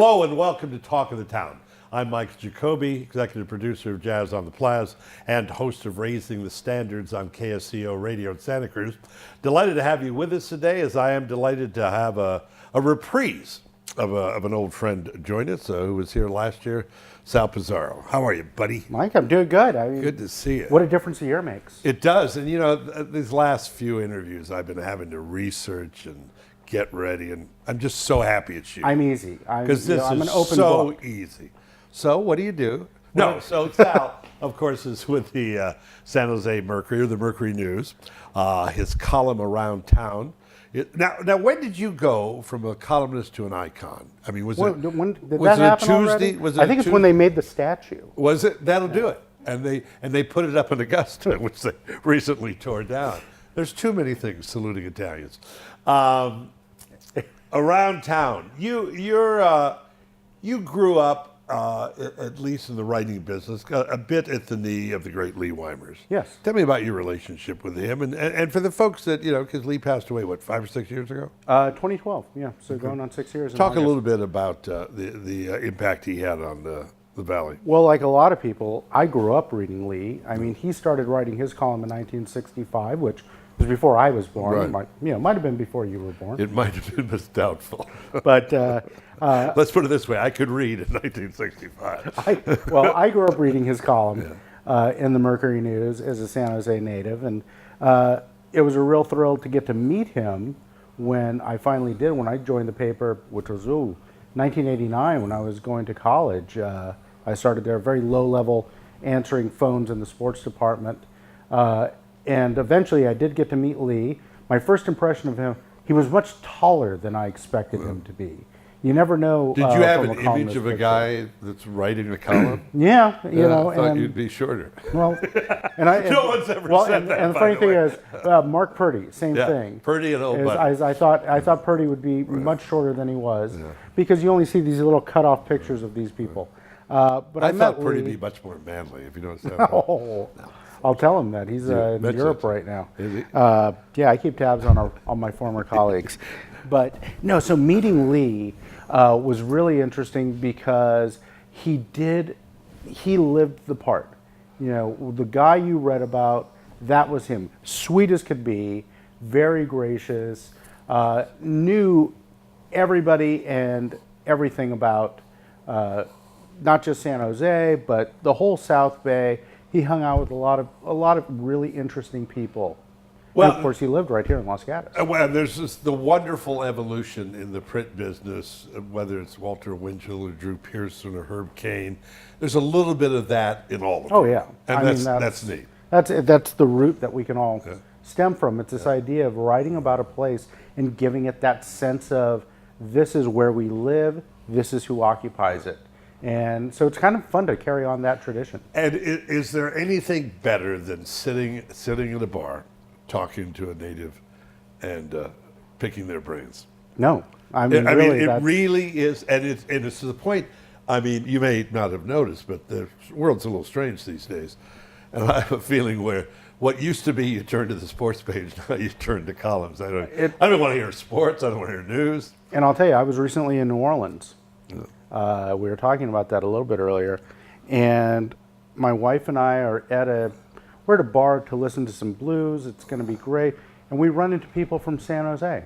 Hello and welcome to Talk of the Town. I'm Michael Jacobi, executive producer of Jazz on the Plaz and host of Raising the Standards on KCAT Radio in Santa Cruz. Delighted to have you with us today, as I am delighted to have a reprise of an old friend join us who was here last year, Sal Pizarro. How are you, buddy? Mike, I'm doing good. Good to see you. What a difference a year makes. It does. And, you know, these last few interviews I've been having to research and get ready, and I'm just so happy it's you. I'm easy. Because this I'm is an open so book. easy. So what do you do? No, so Sal, of course, is with the San Jose Mercury, or the Mercury News, his column Around Town. Now, when did you go from a columnist to an icon? I mean, Did was that it happen Tuesday? already? Was it I think it's when they made the statue. Was it? That'll do it. And they put it up in Augusta, which they recently tore down. There's too many things saluting Italians. Around Town, you grew up at least in the writing business, a bit at the knee of the great Lee Weimers. Yes. Tell me about your relationship with him, and for the folks that, you know, because Lee passed away, what, 5 or 6 years ago? 2012, yeah. So going on 6 years. Talk a little bit about the impact he had on the Valley. Well, like a lot of people, I grew up reading Lee. I mean, he started writing his column in 1965, which was before I was born. Right. Might have been before you were born. It might have been, but it's doubtful. But let's put it this way: I could read in 1965. I grew up reading his column in the Mercury News as a San Jose native, and it was a real thrill to get to meet him when I finally did. When I joined the paper, which was 1989, when I was going to college. I started there, very low level, answering phones in the sports department. And eventually I did get to meet Lee. My first impression of him, he was much taller than I expected him to be. You never know. Did you have from an a image of a picture. guy that's writing a column? Yeah, I know. thought and, you'd be shorter. Well, and I No one's ever said that, And the by funny the thing way. is, Mark Purdy, same Yeah, thing. Purdy and old Is buddy. I thought Purdy would be much shorter than he was, because you only see these little cut off pictures of these people. But I met thought Purdy Lee. be much more manly, if you know what I'm saying. Oh, I'll tell him that he's in mention Europe it. right now. Is he? Yeah, I keep tabs on my former colleagues. But no, so meeting Lee was really interesting because he lived the part. You know, the guy you read about, that was him. Sweet as could be, very gracious, knew everybody and everything about not just San Jose, but the whole South Bay. He hung out with a lot of really interesting people. Well, and of course, he lived right here in Los Gatos. Well, there's just the wonderful evolution in the print business, whether it's Walter Winchell or Drew Pearson or Herb Cain. There's a little bit of that in all of them. Oh yeah, and that's neat. That's the root that we can all stem from. It's this idea of writing about a place and giving it that sense of, this is where we live, this is who occupies it. And so it's kind of fun to carry on that tradition. And is there anything better than sitting at a bar, talking to a native, and picking their brains? No, I mean, it really is, and it's to the point. I mean, you may not have noticed, but the world's a little strange these days, and I have a feeling where what used to be you turn to the sports page, now you turn to columns. I don't want to hear sports. I don't want to hear news. And I'll tell you, I was recently in New Orleans. We were talking about that a little bit earlier, and my wife and I we're at a bar to listen to some blues. It's going to be great, and we run into people from San Jose,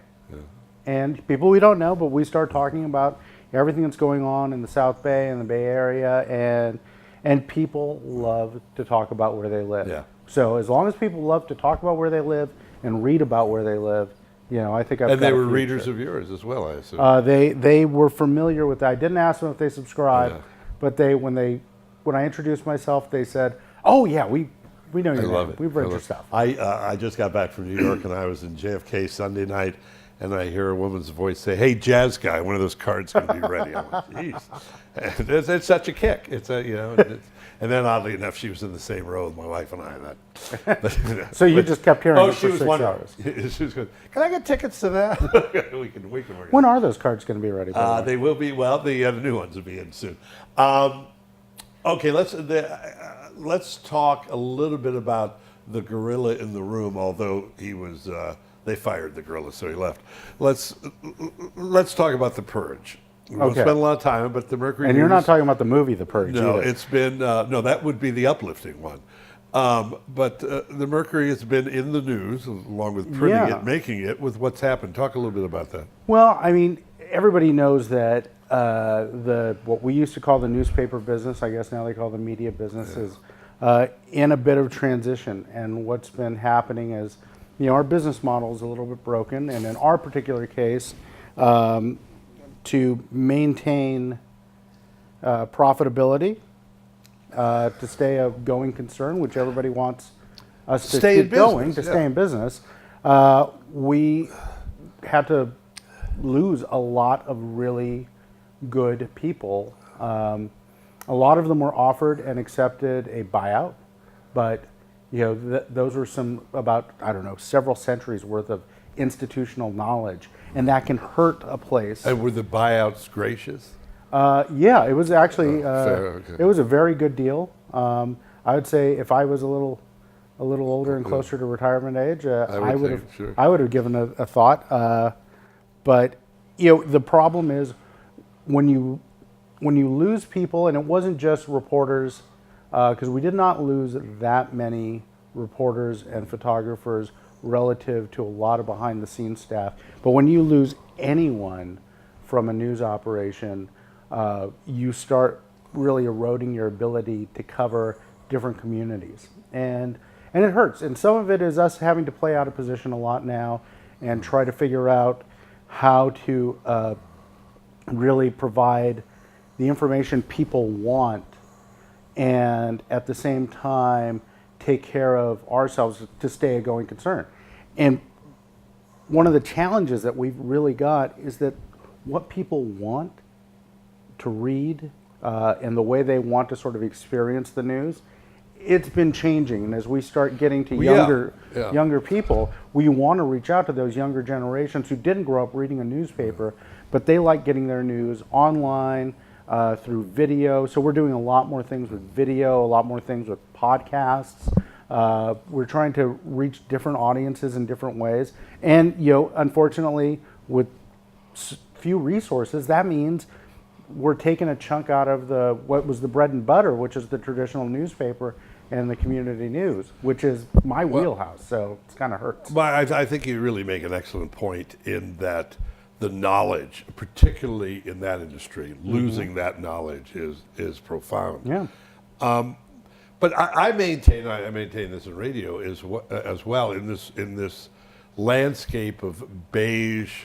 and people we don't know, but we start talking about everything that's going on in the South Bay and the Bay Area, and people love to talk about where they live. Yeah. So as long as people love to talk about where they live and read about where they live, you know, I think I've And got they a were future. readers of yours as well, I assume. They were familiar with that. I didn't ask them if they subscribed, but when I introduced myself, they said, "Oh yeah, we know your name. We've read your stuff." I just got back from New York, and I was in JFK Sunday night, and I hear a woman's voice say, "Hey, jazz guy, one of those cards going to be ready." I'm like, "Jeez," and it's such a kick. And then oddly enough, she was in the same row with my wife and I. So you just kept hearing it she for was 6 hours. She was going, "Can I get tickets to that?" we can work it. When are those cards going to be ready? by the way? They will be. Well, the new ones will be in soon. Okay, let's talk a little bit about the gorilla in the room. Although he was, they fired the gorilla, so he left. Let's talk about the purge. We won't Okay. spend a lot of time, but the Mercury And you're not News- talking about the movie The Purge No, either. it's been, no, that would be the uplifting one. But the Mercury has been in the news, along with printing Yeah. it, making it, with what's happened. Talk a little bit about that. Well, I mean, everybody knows that what we used to call the newspaper business, I guess now they call the media business, is in a bit of transition. And what's been happening is, our business model is a little bit broken. And in our particular case, to maintain profitability, to stay a going concern, which everybody wants us to Stay in keep going, to business, stay yeah. in business, we had to lose a lot of really good people. A lot of them were offered and accepted a buyout, but those were several centuries worth of institutional knowledge, and that can hurt a place. And were the buyouts gracious? Yeah, it was actually fair, okay. it was a very good deal. I would say if I was a little older and closer to retirement age, I would think, sure. have given a thought. But the problem is when you lose people, and it wasn't just reporters, because we did not lose that many reporters and photographers relative to a lot of behind the scenes staff. But when you lose anyone from a news operation, you start really eroding your ability to cover different communities, and it hurts. And some of it is us having to play out of position a lot now and try to figure out how to really provide the information people want, and at the same time take care of ourselves to stay a going concern. And one of the challenges that we've really got is that what people want to read and the way they want to sort of experience the news, it's been changing. And as we start getting to younger people, we want to reach out to those younger generations who didn't grow up reading a newspaper, but they like getting their news online, through video. So we're doing a lot more things with video, a lot more things with podcasts. We're trying to reach different audiences in different ways. And, unfortunately, with few resources, that means we're taking a chunk out of what was the bread and butter, which is the traditional newspaper and the community news, which is my wheelhouse. So it's kind of hurts. But I think you really make an excellent point in that the knowledge, particularly in that industry, losing that knowledge is profound. Yeah. But I maintain this in radio as well in this landscape of beige,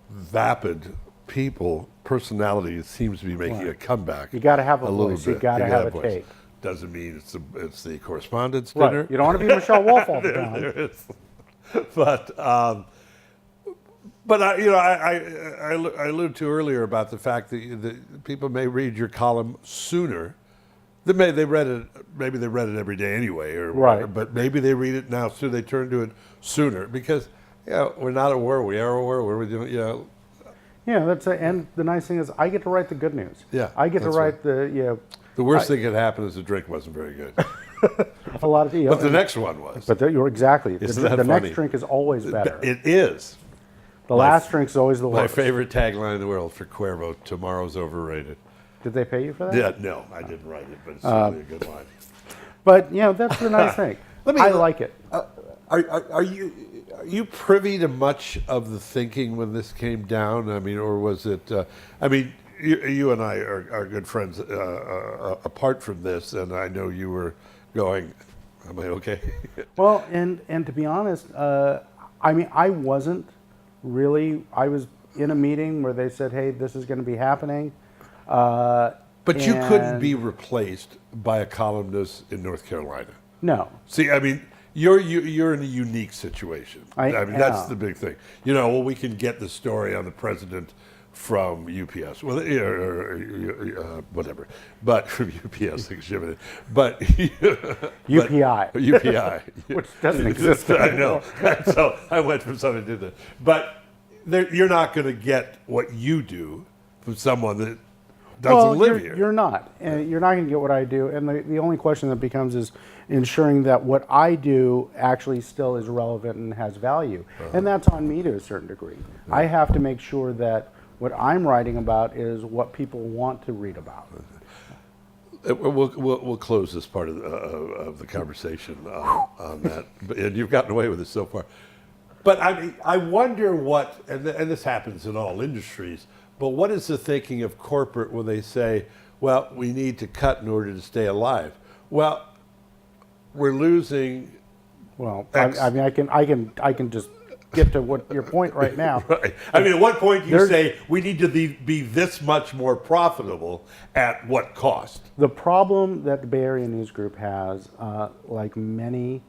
vapid people. Personality seems to be making a comeback. You got to have a little voice. You bit. got to have a voice. take. Doesn't mean it's the correspondence Right. dinner. You don't want to be Michelle Wolf all the time. There is. But I alluded to earlier about the fact that people may read your column sooner. Maybe they read it every day anyway, or whatever, Right. but maybe they read it now, so they turn to it sooner because we're not at war. We are at war. What are we doing? Yeah, and the nice thing is I get to write the good news. Yeah, I get to that's write the The worst thing that could happen is the drink wasn't very good. a lot of But the next one was. But you're exactly. Isn't The that next funny? drink is always better. It is. The last drink is always the My worst. favorite tagline in the world for Cuervo, tomorrow's overrated. Did they pay you for that? Yeah, no, I didn't write it, but it's certainly a good line. But that's the nice thing. I like it. Are you privy to much of the thinking when this came down? I mean, or was it? You and I are good friends apart from this, and I know you were going. Am I okay? Well, and to be honest, I wasn't really. I was in a meeting where they said, "Hey, this is going to be happening." But you couldn't be replaced by a columnist in North Carolina. No. See, I mean, you're in a unique situation. I that's am. the big thing. We can get the story on the president from UPS, well, whatever, but from UPS exhibited, but UPI. UPI, Which doesn't exist I anymore. know. So I went from something to that, but you're not going to get what you do from someone that. doesn't live here. You're not. And you're not going to get what I do. And the only question that becomes is ensuring that what I do actually still is relevant and has value. And that's on me to a certain degree. I have to make sure that what I'm writing about is what people want to read about. We'll close this part of the conversation on that. And you've gotten away with it so far. But I wonder what, and this happens in all industries, but what is the thinking of corporate when they say, well, we need to cut in order to stay alive? Well, we're losing. Well, I mean, I can just get to what your point right now. Right. I mean, at what point do you say we need to be this much more profitable at what cost? The problem that the Bay Area News Group has, like many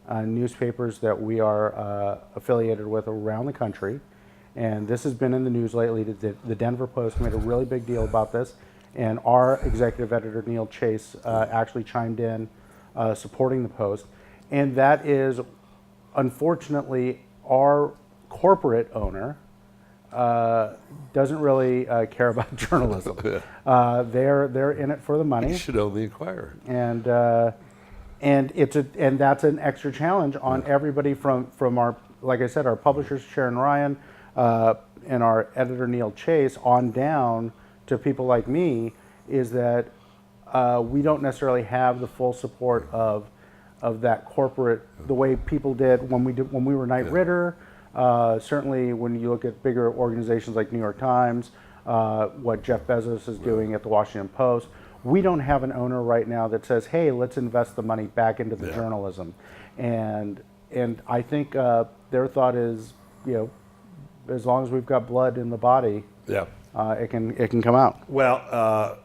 newspapers that we are affiliated with around the country, and this has been in the news lately. The Denver Post made a really big deal about this, and our executive editor, Neil Chase, actually chimed in supporting the Post, and that is, unfortunately, our corporate owner doesn't really care about journalism. They're in it for the money. You should own the Inquirer. And that's an extra challenge on everybody from our, like I said, our publishers Sharon Ryan and our editor Neil Chase on down to people like me, is that we don't necessarily have the full support of that corporate, the way people did when we were Knight Ridder. Certainly when you look at bigger organizations like New York Times, what Jeff Bezos is doing at the Washington Post, we don't have an owner right now that says, hey, let's invest the money back into the journalism. And I think their thought is, as long as we've got blood in the body, it can come out. Well,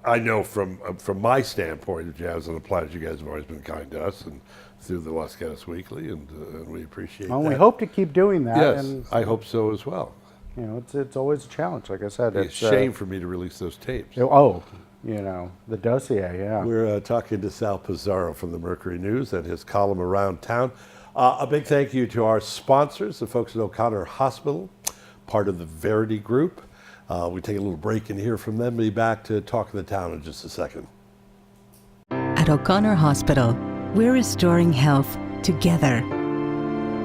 I know from my standpoint of Jazz on the Plaza, you guys have always been kind to us and through the Los Gatos Weekly, and we appreciate that. We hope to keep doing that. Yes, and, I hope so as well. It's always a challenge. Like I said, It's a shame for me to release those tapes. The dossier. Yeah. We're talking to Sal Pizarro from the Mercury News and his column Around Town. A big thank you to our sponsors, the folks at O'Connor Hospital, part of the Verity Group. We take a little break and hear from them. Be back to Talk of the Town in just a second. At O'Connor Hospital, we're restoring health together.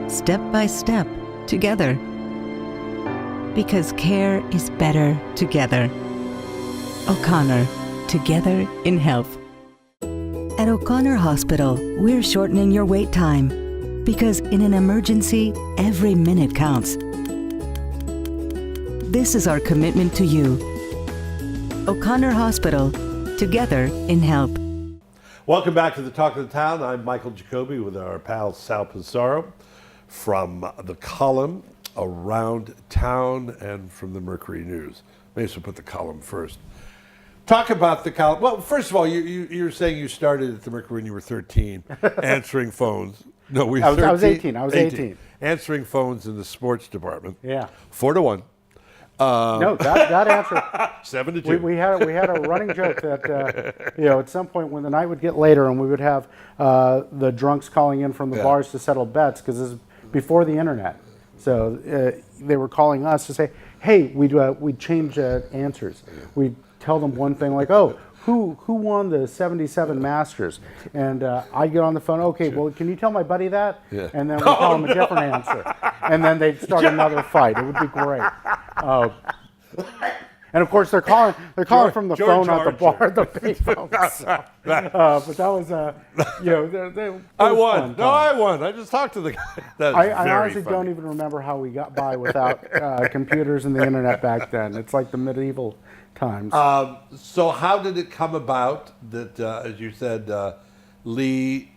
Step by step, together. Because care is better together. O'Connor, together in health. At O'Connor Hospital, we're shortening your wait time. Because in an emergency, every minute counts. This is our commitment to you. O'Connor Hospital, together in health. Welcome back to the Talk of the Town. I'm Michael Jacobi with our pal Sal Pizarro from the column Around Town and from the Mercury News. Maybe we'll put the column first. Talk about the column. Well, first of all, you're saying you started at the Mercury when you were 13, answering phones. No, I was 18. I was 18. Answering phones in the sports department. Yeah. 4-1. No, that answer. 7-2. We had a running joke that at some point when the night would get later and we would have the drunks calling in from the bars to settle bets, because this is before the internet. So they were calling us to say, hey, we'd change answers. We'd tell them one thing like, oh, who won the 77 Masters? And I'd get on the phone, okay, well, can you tell my buddy that? Yeah. And then we'd tell him a different answer. And then they'd start another fight. It would be great. And of course, they're calling from the phone at the bar, the payphone. But that was, I won. No, I won. I just talked to the guy. I honestly don't even remember how we got by without computers and the internet back then. It's like the medieval times. So how did it come about that, as you said, Lee,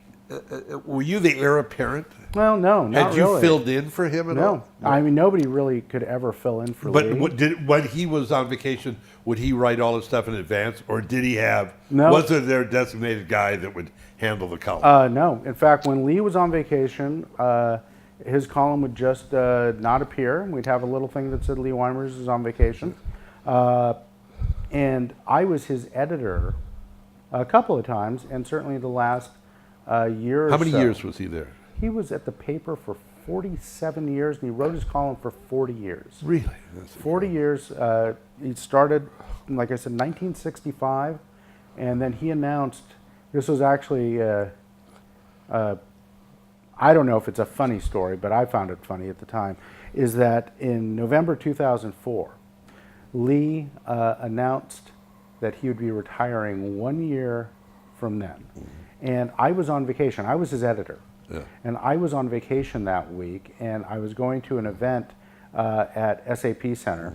were you the heir apparent? Well, no, not really. Had you filled in for him at all? No. I mean, nobody really could ever fill in for Lee. But when he was on vacation, would he write all his stuff in advance, or did he have? No. Was there a designated guy that would handle the column? No. In fact, when Lee was on vacation, his column would just not appear. We'd have a little thing that said Lee Weimers is on vacation, and I was his editor a couple of times, and certainly the last year or so. How many years was he there? He was at the paper for 47 years, and he wrote his column for 40 years. Really? 40 years. He started, like I said, 1965, and then he announced, this was actually, I don't know if it's a funny story, but I found it funny at the time, is that in November 2004, Lee announced that he would be retiring 1 year from then. And I was on vacation. I was his editor. Yeah. And I was on vacation that week, and I was going to an event at SAP Center.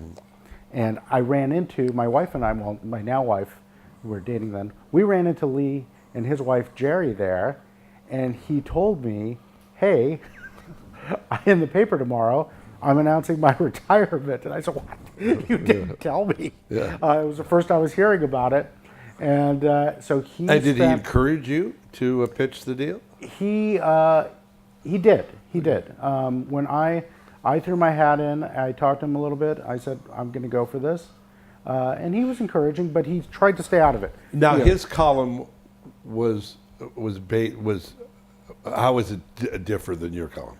And I ran into, my wife and I, well, my now wife, we were dating then, we ran into Lee and his wife Jerry there, and he told me, hey, in the paper tomorrow, I'm announcing my retirement. And I said, what? You didn't tell me. Yeah. It was the first I was hearing about it. And so he And did he encourage you to pitch the deal? He did. He did. When I threw my hat in, I talked to him a little bit. I said, I'm going to go for this. And he was encouraging, but he tried to stay out of it. Now, You know, his column was how was it different than your column?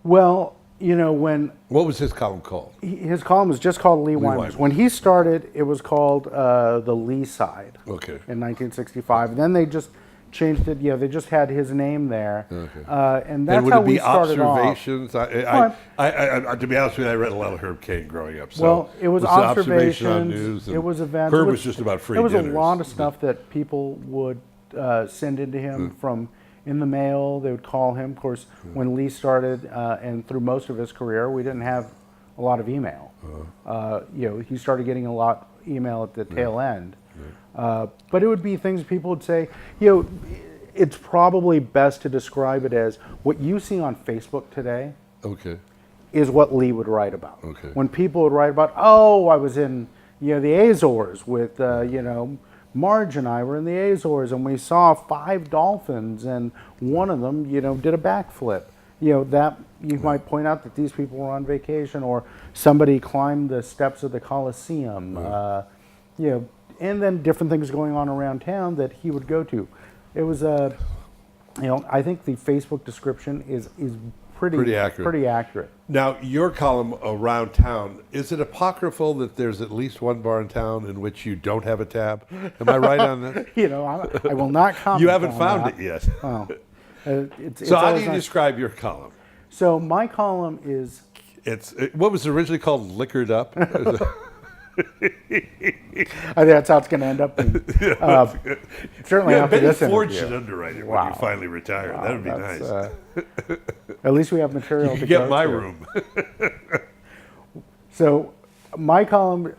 well, you know, when What was his column called? his column was just called Lee Wyman's. Wyman's. When he started, it was called the Lee Side Okay. in 1965. And then they just changed it. They just had his name there. Okay. And that's And would how it we be started off. observations? To be honest with you, I read a lot of Herb Caen growing up. So Well, it was the observation observations, on news. it was events. Herb it was just about free There was dinners. a lot of stuff that people would send into him from in the mail. They would call him. Of course, when Lee started and through most of his career, we didn't have a lot of email. He started getting a lot email at the tail end. But it would be things people would say, it's probably best to describe it as what you see on Facebook today Okay. is what Lee would write about. Okay. When people would write about, oh, I was in the Azores with Marge and I were in the Azores and we saw 5 dolphins and one of them did a backflip. That you might point out that these people were on vacation, or somebody climbed the steps of the Coliseum. And then different things going on around town that he would go to. It was I think the Facebook description is pretty accurate. Now, your column around town, is it apocryphal that there's at least one bar in town in which you don't have a tab? Am I right on that? I will not comment. You haven't on found that. it yet. Oh. It's So how do always you nice. describe your column? So my column is What was originally called Liquored Up? I think that's how it's going to end up. Certainly Yeah, after Betty this Ford interview. should underwrite it when Wow. you finally retire. Wow, That would be that's, nice. At least we have material You to could get go my to. room. So my column,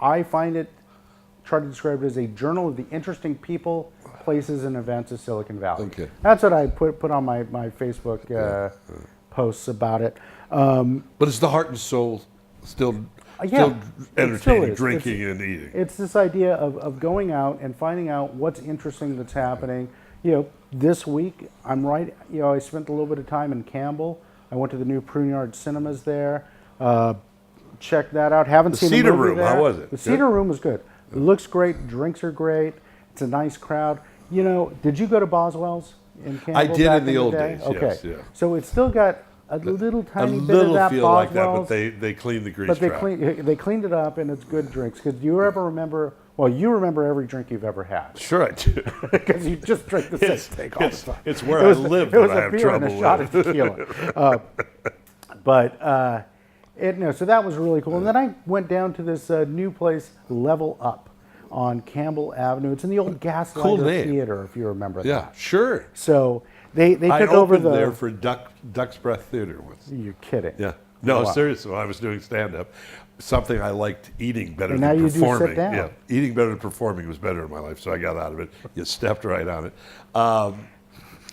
I find it, try to describe it as a journal of the interesting people, places, and events of Silicon Valley. Okay. That's what I put on my Facebook posts about it. But it's the heart and soul still Yeah, entertaining, it still is. drinking, and eating. It's this idea of going out and finding out what's interesting that's happening. This week, I spent a little bit of time in Campbell. I went to the new Pruneyard Cinemas there. Checked that out. Haven't seen Cedar the movie Room, there. how was it? The Good? Cedar Room was good. It looks great. Drinks are great. It's a nice crowd. Did you go to Boswell's in Campbell? I did back in the old day? days, Okay. yes, yeah. So it's still got a little A tiny bit of little that feel like that, but Boswell's. they cleaned the grease But trap. they cleaned it up, and it's good drinks. Because do you ever remember? Well, you remember every drink you've ever had Sure I do. because you just drink the same thing all the time. It's where It I was live It was that I a have beer trouble and a shot with. of tequila. So that was really cool. And then I went down to this new place, Level Up, on Campbell Avenue. It's in the old Cool Gaslighter name. Theater, if you remember Yeah, that. sure. So they I took over opened the. there for Duck's Breath Theater once. You're kidding. Yeah. No, Oh, wow. seriously, when I was doing stand-up, something I liked eating better And than now you do sit performing. down. Yeah, eating better than performing was better in my life, so I got out of it. You stepped right on it.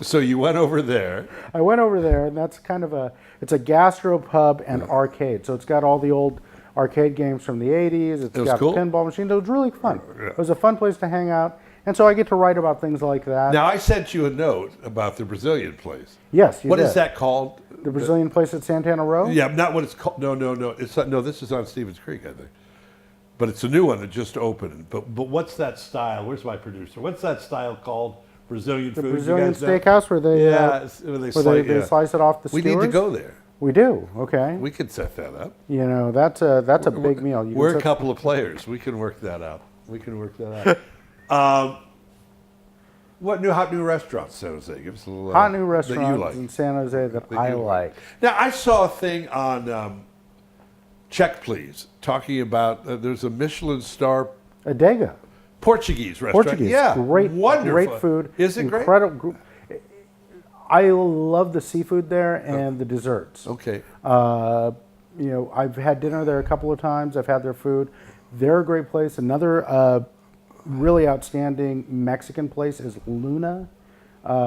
So you went over there. I went over there, and that's kind of it's a gastro pub and arcade. So it's got all the old arcade games from the 80s. It's was got cool. pinball machines. It was really fun. Yeah. It was a fun place to hang out. And so I get to write about things like that. Now, I sent you a note about the Brazilian place. Yes, you What did. is that called? The Brazilian place at Santana Row? Yeah, not what it's called. No. No, this is on Stevens Creek, I think. But it's a new one that just opened. But what's that style? Where's my producer? What's that style called Brazilian The food. Brazilian you guys know? steakhouse where they where they, they slice it off the We skewers? need to go there. We do. Okay. We could set that up. You know, that's a big meal. You can We're a set- couple of players. We can work that out. What hot new restaurants, San Jose? Give us a little hot new that you restaurants like. in San Jose that I you like. Now, I saw a thing on Check Please talking about there's a Michelin star Adega. Portuguese restaurant. Portuguese. Yeah, Great, wonderful. great food. Is it great? Incredible. I love the seafood there and the desserts. Okay. You know, I've had dinner there a couple of times. I've had their food. They're a great place. Another really outstanding Mexican place is Luna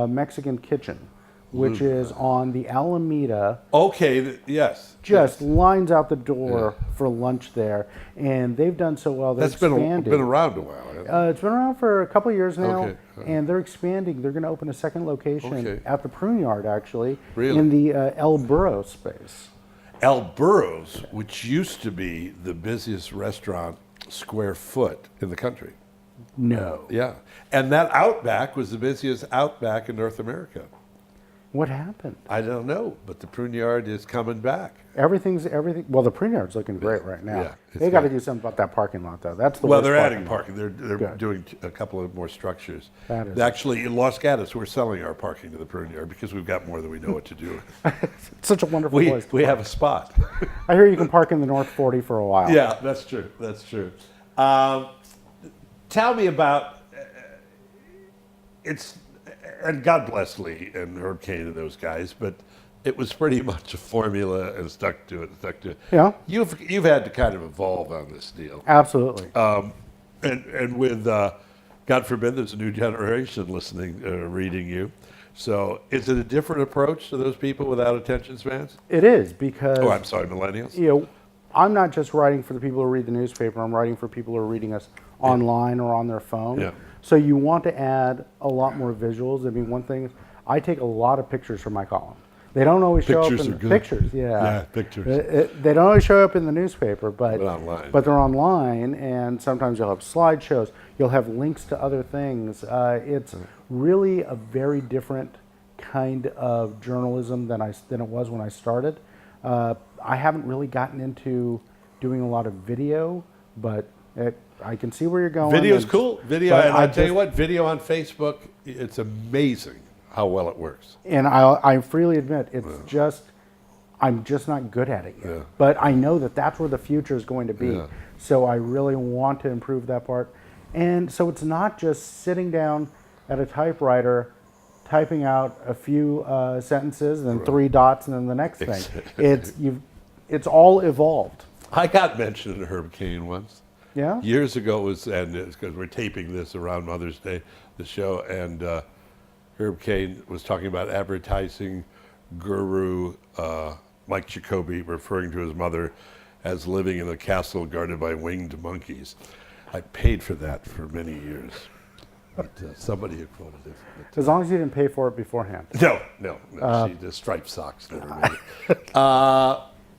Mexican Kitchen, which is on the Alameda. Okay. Yes. Just lines out the door for lunch there, and they've done so well. They're That's been expanding. around a while. Hasn't it? It's been around for a couple of years now, Okay. and they're expanding. They're going to open a second location Okay. at the Prune Yard, actually, Really? in the El Burro space. El Burro's, which used to be the busiest restaurant square foot in the country. No. Yeah. And that Outback was the busiest Outback in North America. What happened? I don't know, but the Prune Yard is coming back. Everything. Well, the Prune Yard's looking great right now. Yeah, it's They got to good. do something about that parking lot, though. That's the Well, worst they're adding lot. parking. They're Good. doing a couple of more structures. That is- Actually, in Los Gatos, we're selling our parking to the Prune Yard because we've got more than we know what to do. It's such a wonderful we place. we have a spot. I hear you can park in the North 40 for a while. Yeah, that's true. That's true. Tell me about it's, and God bless Lee and Herb Cain and those guys, but it was pretty much a formula and stuck to it. Yeah. You've had to kind of evolve on this deal, Absolutely. and with God forbid there's a new generation listening, reading you. So is it a different approach to those people without attention spans? It is because Oh, I'm sorry, millennials. you know, I'm not just writing for the people who read the newspaper. I'm writing for people who are reading us online or on their phone. Yeah. So you want to add a lot more visuals. I mean, one thing is I take a lot of pictures for my column. They don't always show Pictures up in are the good. pictures. Yeah, Yeah, pictures. They don't always show up in the newspaper, but online. But they're online, and sometimes you'll have slideshows. You'll have links to other things. It's really a very different kind of journalism than it was when I started. I haven't really gotten into doing a lot of video, but I can see where you're going. Video's and- cool. Video, but and I tell just- you what, video on Facebook, it's amazing how well it works. And I freely admit, I'm just not good at it yet. Yeah. But I know that that's where the future is going to be. Yeah. So I really want to improve that part. And so it's not just sitting down at a typewriter, typing out a few sentences, and then 3 dots, and then the next thing. It's all evolved. I got mentioned in Herb Cain once. Yeah. Years ago, it's because we're taping this around Mother's Day, the show, and Herb Cain was talking about advertising guru Mike Jacobi, referring to his mother as living in a castle guarded by winged monkeys. I paid for that for many years. But somebody had quoted it. As long as you didn't pay for it beforehand. No. She the striped socks never made it.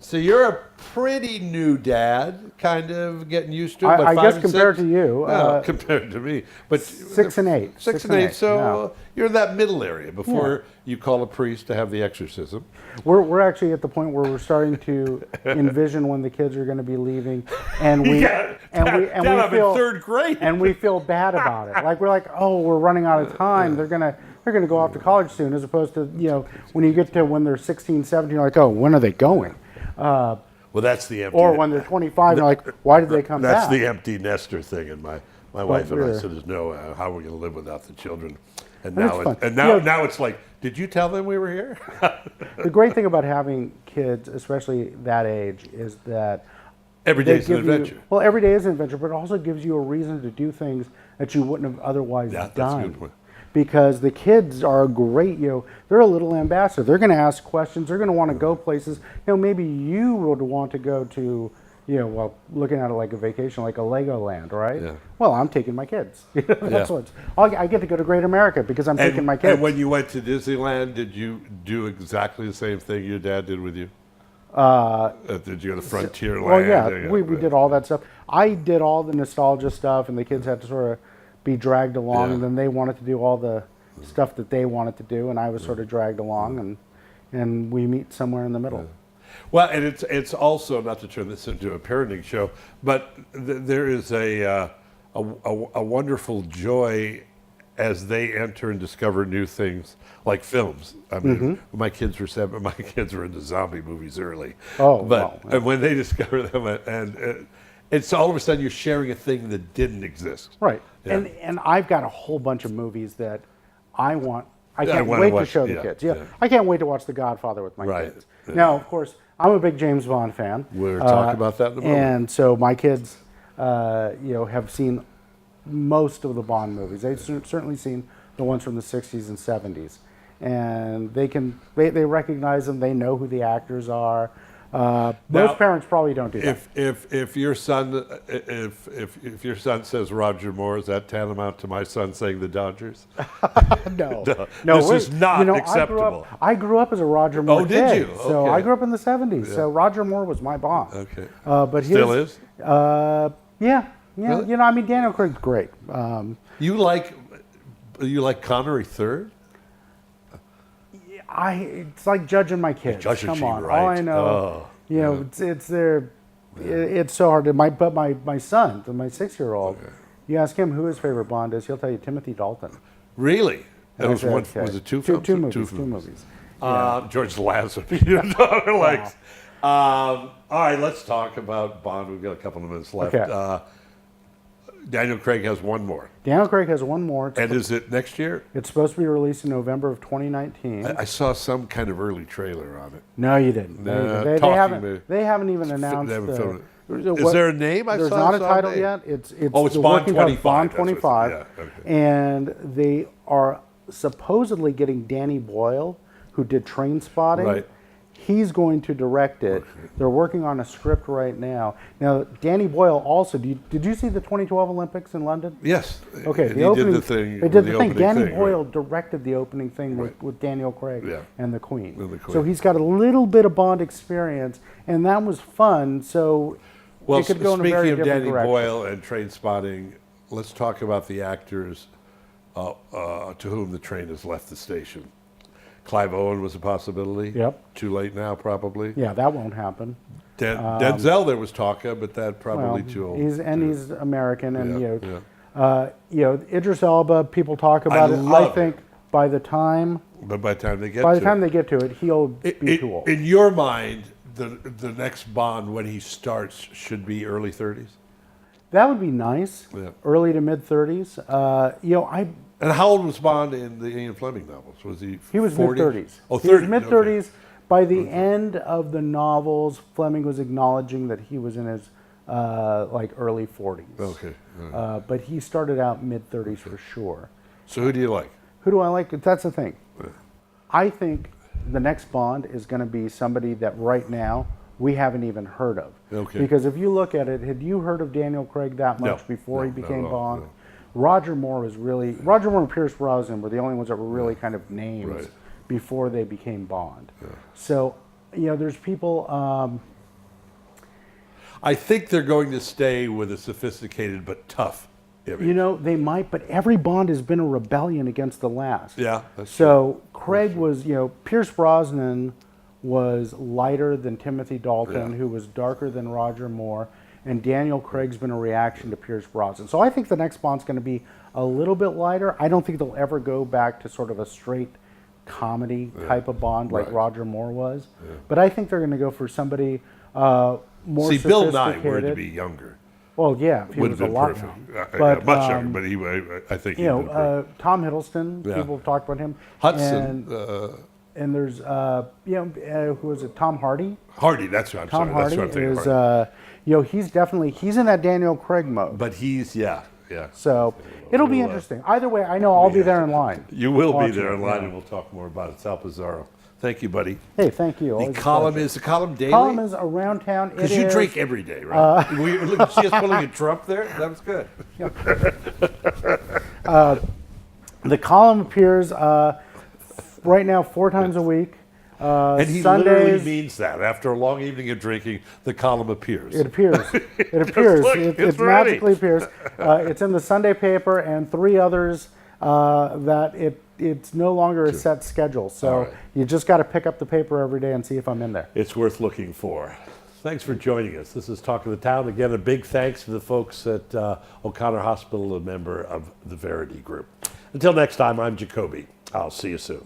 So you're a pretty new dad, kind of getting used to it. but I 5 guess and compared 6? to you, No, compared to me, but 6 and 8. 6 and 8. So yeah. you're in that middle area before you call a priest to have the exorcism. We're actually at the point where we're starting to envision when the kids are going to be leaving, and we Dad, I'm in feel 3rd grade. and we feel bad about it. Like we're like, oh, we're running out of time. They're gonna go off to college soon, as opposed to when you get to when they're 16, 17, you're like, oh, when are they going? Well, that's the empty. Or when they're 25, you're like, why did they come That's back? the empty nester thing, and my wife and I we're- said, "There's no how are we going to live without the children?" And And now it's fun. now it's like, did you tell them we were here? The great thing about having kids, especially that age, is that Every they day's an give you- adventure. well, every day is an adventure, but it also gives you a reason to do things that you wouldn't have otherwise Yeah, that's done. a good point. Because the kids are great, they're a little ambassador. They're going to ask questions. They're going to want to go places. Maybe you would want to go to, looking at it like a vacation, like a Legoland, right? Yeah. Well, I'm taking my kids. That's I get to go to Great America because I'm taking my kids. And when you went to Disneyland, did you do exactly the same thing your dad did with you? Did you go to Frontierland? Well, yeah, we did all that stuff. I did all the nostalgia stuff, and the kids had to sort of be dragged along, Yeah. and then they wanted to do all the stuff that they wanted to do, and I was sort of dragged along, and we meet somewhere in the middle. Well, and it's also, not to turn this into a parenting show, but there is a wonderful joy as they enter and discover new things like films. I mean, my kids were 7. My kids were into zombie movies early. Oh, but wow. and when they discover them, and it's all of a sudden you're sharing a thing that didn't exist. Right. Yeah. And I've got a whole bunch of movies that I can't wanna wait to watch, show the yeah, kids. yeah. I can't wait to watch The Godfather with my Right. kids. Yeah. Now, of course, I'm a big James Bond fan. We're talking about that in a moment. And so my kids, have seen most of the Bond movies. They've certainly seen the ones from the 60s and 70s. And they recognize them. They know who the actors are. Most parents probably don't do that. If your son if your son says Roger Moore, is that tantamount to my son saying the Dodgers? No, This is not acceptable. I grew up as a Roger Moore Oh, did kid. you? So Okay. I grew up in the 70s. So Roger Moore was my Bond. Okay. But Still is? Yeah. Really? I mean, Daniel Craig's great. You like Connery third? It's like judging my kids. Judging Come you, on, right. all I know, Oh, it's their. It's so hard. But my son, my 6-year-old, you ask him who his favorite Bond is, he'll tell you Timothy Dalton. Really? That And I was said, one. okay. Was it two films? Two movies. George Lazenby, your daughter likes. All right, let's talk about Bond. We've got a couple of minutes left. Okay. Daniel Craig has one more. Daniel Craig has one more. And is it next year? It's supposed to be released in November of 2019. I saw some kind of early trailer on it. No, you didn't. Nah, They talking to- haven't even announced. They haven't filmed the- Is there a name? There's not a title yet. It's Oh, it's the Bond working title, 25. Bond That's what it is. 25, Yeah, okay. and they are supposedly getting Danny Boyle, who did Train Spotting. Right. He's going to direct it. They're working on a script right now. Now, Danny Boyle also. Did you see the 2012 Olympics in London? Yes. Okay, And the he opening. did the thing. They did the thing. opening Danny thing, Boyle right. directed the opening thing with Daniel Craig Yeah. and the Queen. And the Queen. So he's got a little bit of Bond experience, and that was fun. So Well, it could go in a speaking very of different Danny direction. Boyle and Train Spotting, let's talk about the actors to whom the train has left the station. Clive Owen was a possibility. Yep. Too late now, probably. Yeah, that won't happen. Denzel, there was talk of, but that probably too old. He's American, and Yeah, Idris Elba. People talk about it. I love think by the time But by the time they get they get to it, he'll be too old. In your mind, the next Bond, when he starts, should be early 30s? That would be nice. Yeah. Early to mid 30s. And how old was Bond in the Ian Fleming novels? Was he He was 40? mid 30s. Oh, 30. He was mid 30s. Okay. By the end of the novels, Fleming was acknowledging that he was in his early 40s. Okay. But he started out mid 30s for sure. So who do you like? Who do I like? That's the thing. I think the next Bond is going to be somebody that right now we haven't even heard of. Okay. Because if you look at it, had you heard of Daniel Craig that much before he not became at all, Bond? no. Roger Moore and Pierce Brosnan were the only ones that were really kind of names Right. before they became Bond. So, there's people. I think they're going to stay with a sophisticated but tough image. They might, but every Bond has been a rebellion against the last. Yeah, that's So Craig was, Pierce Brosnan was lighter than Timothy Dalton, Yeah. who was darker than Roger Moore, and Daniel Craig's been a reaction to Pierce Brosnan. So I think the next Bond's going to be a little bit lighter. I don't think they'll ever go back to sort of a straight comedy type of Bond like Right. Roger Moore was. But I think they're going to go for somebody more See, Bill Nye sophisticated. were to be younger. Well, yeah, he Would was have a been lot perfect. young. But, much younger, but I think he'd been perfect. Tom Hiddleston. Yeah. People have talked about him. Hudson, And there's who was it? Tom Hardy. Hardy, that's what I'm Tom sorry. Hardy That's what I'm thinking. he's in that Daniel Craig mode. But he's, yeah. So it'll be interesting. Either way, I know I'll be there in line. You will be watching there it, in line, yeah. and we'll talk more about it. Sal Pizarro. Thank you, buddy. Hey, thank you. The Always a column pleasure. is the column daily? Column is around town. Because you drink every day, right? Look, see us pulling a Trump there? That was good. The column appears right now 4 times a week. And he Sundays, literally means that. After a long evening of drinking, the column appears. It appears. It appears. Look, it it's ready. magically appears. It's in the Sunday paper and 3 others that it's no longer a set schedule. So All right. you just got to pick up the paper every day and see if I'm in there. It's worth looking for. Thanks for joining us. This is Talk of the Town. Again, a big thanks to the folks at O'Connor Hospital, a member of the Verity Group. Until next time, I'm Jacobi. I'll see you soon.